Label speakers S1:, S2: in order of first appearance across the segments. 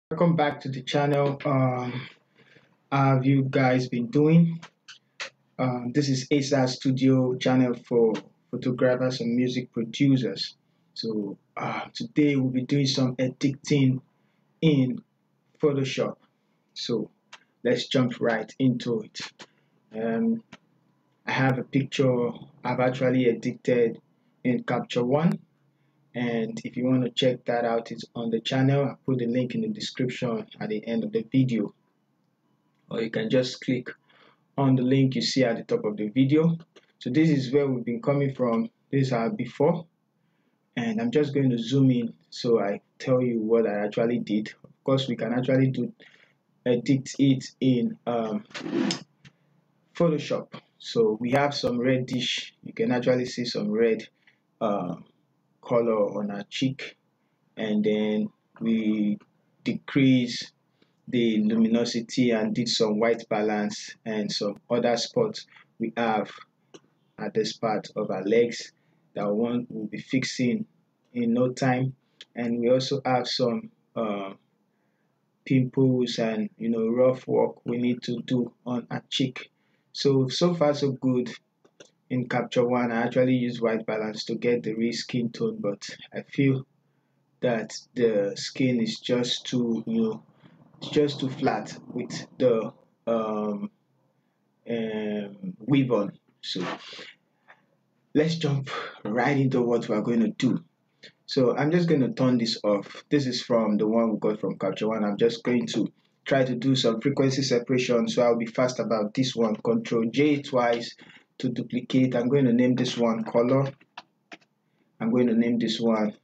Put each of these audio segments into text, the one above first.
S1: Welcome back to the channel. How have you guys been doing? This is ASA Studio channel for photographers and music producers. So today we'll be doing some editing in Photoshop. So let's jump right into it. I have a picture I've actually edited in Capture One, and if you want to check that out, it's on the channel. I'll put the link in the description at the end of the video, or you can just click on the link you see at the top of the video. So this is where we've been coming from. This is our before, and I'm just going to zoom in so I tell you what I actually did. Of course, we can actually edit it in Photoshop. So we have some reddish, you can actually see some red color on our cheek, and then we decrease the luminosity and did some white balance and some other spots we have at this part of our legs that one will be fixing in no time. And we also have some pimples and rough work we need to do on our cheek. So far so good. In Capture One, I actually use white balance to get the real skin tone, but I feel that the skin is just too it's just too flat with the weave on. So let's jump right into what we're going to do. So I'm just going to turn this off. This is from the one we got from Capture One. I'm just going to try to do some frequency separation, so I'll be fast about this one. Control J twice to duplicate. I'm going to name this one color. I'm going to name this one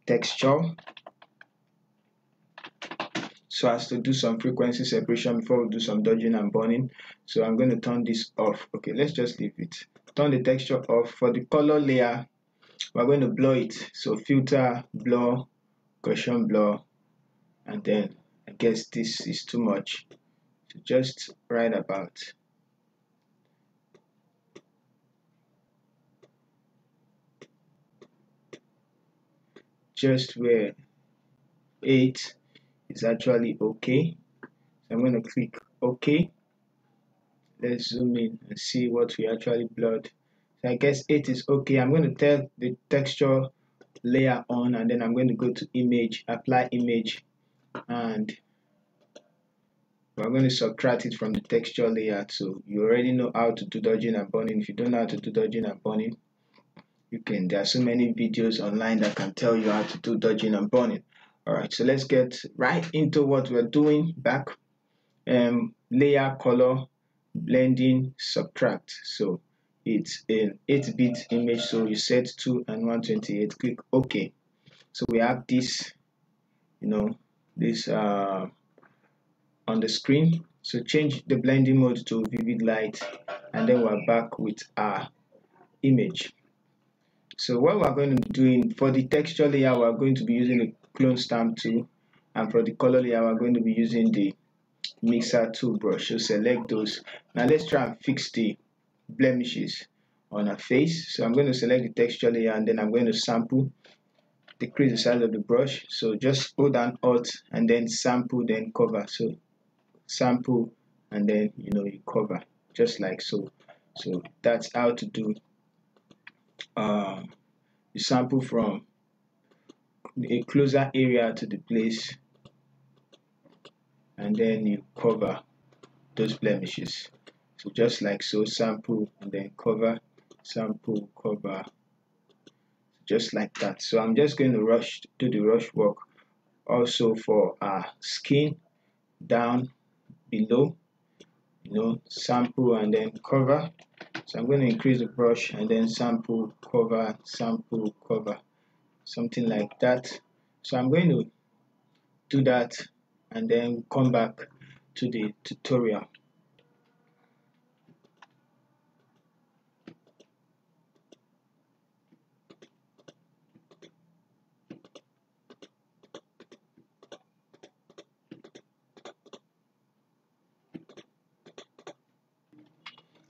S1: texture, so as to do some frequency separation before we do some dodging and burning. So I'm going to turn this off. Okay, let's just leave it. Turn the texture off. For the color layer, we're going to blur it. So filter, blur, Gaussian blur, and then I guess this is too much. So just right about just where 8 is actually okay. So I'm going to click OK. Let's zoom in and see what we actually blurred. So I guess 8 is okay. I'm going to tell the texture layer on, and then I'm going to go to image, apply image, and we're going to subtract it from the texture layer. So you already know how to do dodging and burning. If you don't know how to do dodging and burning, there are so many videos online that can tell you how to do dodging and burning. Alright, so let's get right into what we're doing. Back, layer, color, blending, subtract. So it's an 8-bit image, so you set 2 and 128, click OK. So we have this this on the screen. So change the blending mode to vivid light, and then we're back with our image. So what we're going to be doing for the texture layer, we're going to be using the clone stamp tool, and for the color layer, we're going to be using the mixer tool brush. So select those. Now let's try and fix the blemishes on our face. So I'm going to select the texture layer, and then I'm going to sample, decrease the size of the brush. So just hold down Alt and then sample, then cover. So sample and then you cover, just like so. So that's how to do you sample from a closer area to the place, and then you cover those blemishes. So just like so, sample and then cover, sample, cover, just like that. So I'm just going to do the rush work also for our skin down below, sample and then cover. So I'm going to increase the brush and then sample, cover, something like that. So I'm going to do that and then come back to the tutorial.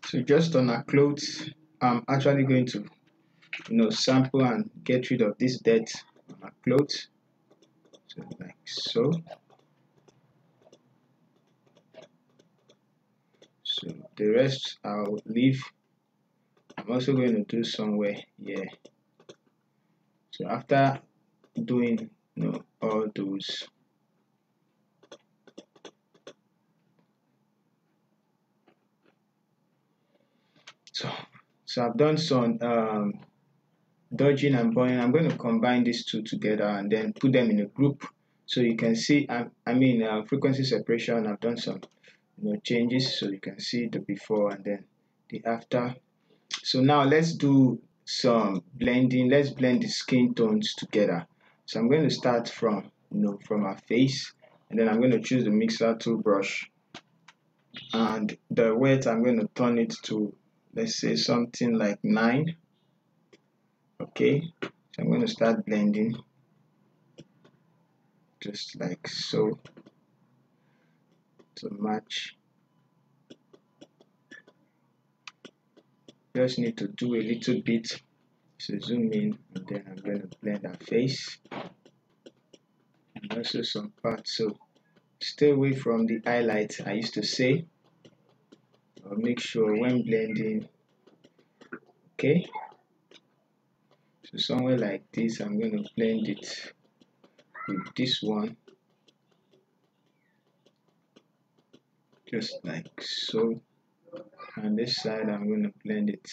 S1: So just on our clothes, I'm actually going to sample and get rid of this dirt on our clothes. So like so. So the rest I'll leave. I'm also going to do somewhere here. So after doing all those, so I've done some dodging and burning. I'm going to combine these two together and then put them in a group so you can see. Frequency separation. I've done some changes so you can see the before and then the after. So now let's do some blending. Let's blend the skin tones together. So I'm going to start from from our face, and then I'm going to choose the mixer tool brush, and the weight I'm going to turn it to, let's say, something like 9. Okay, so I'm going to start blending just like so to match. Just need to do a little bit. So zoom in, and then I'm going to blend our face and also some parts. So stay away from the highlights, I used to say, or make sure when blending. Okay, so somewhere like this, I'm going to blend it with this one, just like so, and this side I'm going to blend it.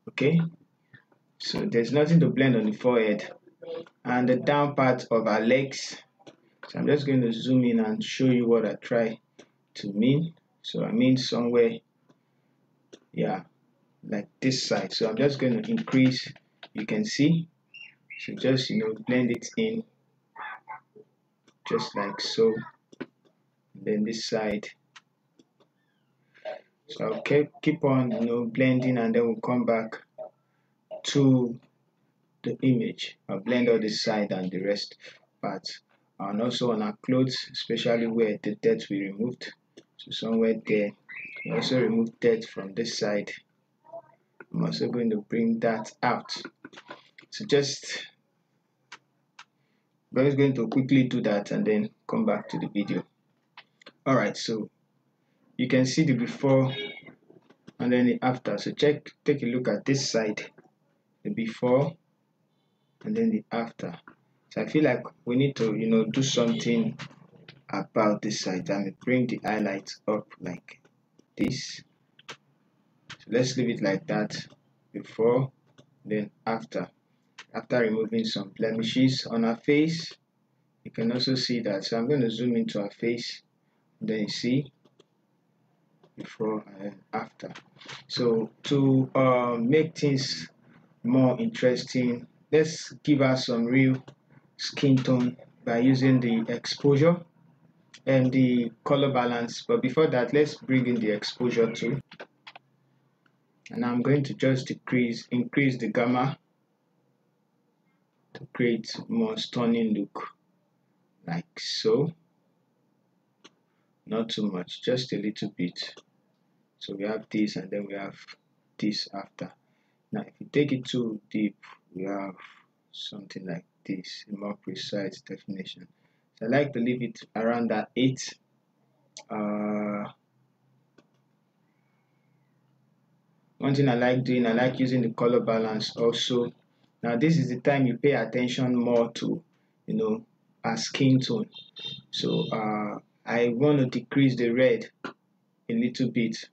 S1: Okay, so there's nothing to blend on the forehead and the down part of our legs. So I'm just going to zoom in and show you what I try to mean. So I mean somewhere, yeah, like this side. So I'm just going to increase, you can see. So just blend it in just like so. And then this side. So I'll keep on blending, and then we'll come back to the image. I'll blend all this side and the rest parts, and also on our clothes, especially where the dirt we removed. So somewhere there, we also remove dirt from this side. I'm also going to bring that out. So I'm just going to quickly do that and then come back to the video. Alright, so you can see the before and then the after. So take a look at this side, the before and then the after. So I feel like we need to do something about this side. I mean, bring the highlights up like this. So let's leave it like that. Before, then after removing some blemishes on our face. You can also see that. So I'm going to zoom into our face, then you see before and after. So to make things more interesting, let's give us some real skin tone by using the exposure and the color balance. But before that, let's bring in the exposure too, and I'm going to just increase the gamma to create more stunning look, like so. Not too much, just a little bit. So we have this, and then we have this after. Now if you take it too deep, we have something like this, a more precise definition. So I like to leave it around that 8. One thing I like doing, I like using the color balance also. Now this is the time you pay attention more to our skin tone. So I want to decrease the red a little bit,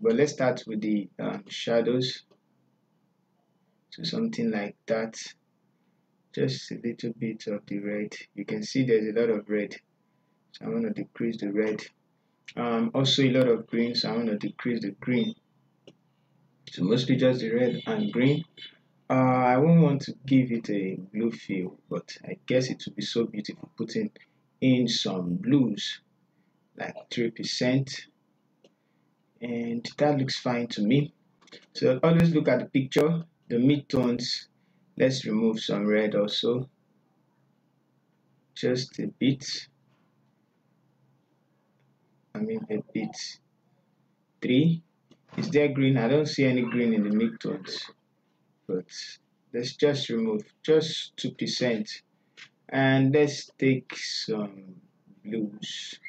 S1: but let's start with the shadows. So something like that, just a little bit of the red. You can see there's a lot of red, so I want to decrease the red. Also a lot of green, so I want to decrease the green. So mostly just the red and green. I won't want to give it a blue feel, but I guess it would be so beautiful putting in some blues like 3%, and that looks fine to me. So always look at the picture, the mid-tones. Let's remove some red also, just a bit. A bit. 3. Is there green? I don't see any green in the mid-tones, but let's just remove just 2%. And let's take some blues,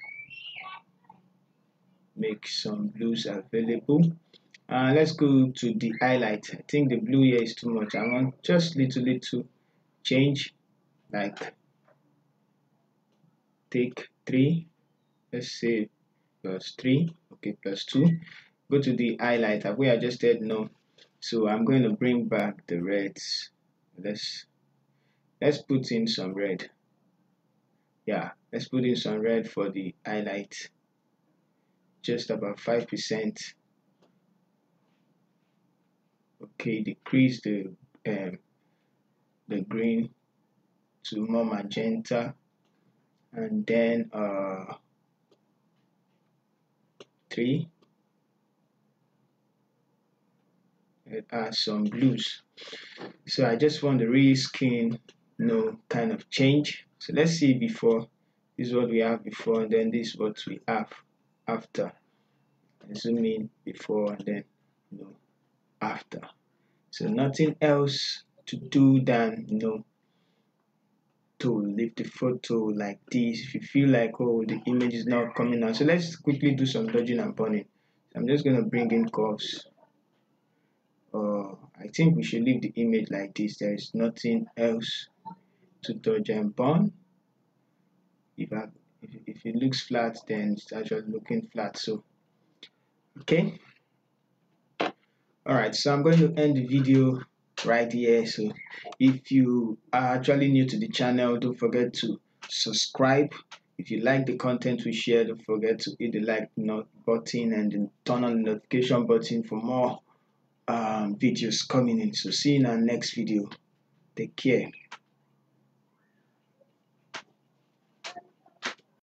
S1: make some blues available. Let's go to the highlight. I think the blue here is too much. I want just little change, like take 3, let's say +3, okay, +2. Go to the highlighter where I just said no. So I'm going to bring back the reds. Let's put in some red. Yeah, let's put in some red for the highlight. Just about 5%. Okay, decrease the green to more magenta, and then 3. Some blues. So I just want the reskin, kind of change. So let's see before. This is what we have before, and then this is what we have after. Zoom in before and then after. So nothing else to do than to leave the photo like this. If you feel like the image is not coming out, so let's quickly do some dodging and burning. So I'm just going to bring in curves. I think we should leave the image like this. There is nothing else to dodge and burn. If it looks flat, then it's actually looking flat. So okay, all right, so I'm going to end the video right here. So if you are actually new to the channel, don't forget to subscribe. If you like the content we share, don't forget to hit the like button and then turn on the notification button for more videos coming in. So see you in our next video. Take care.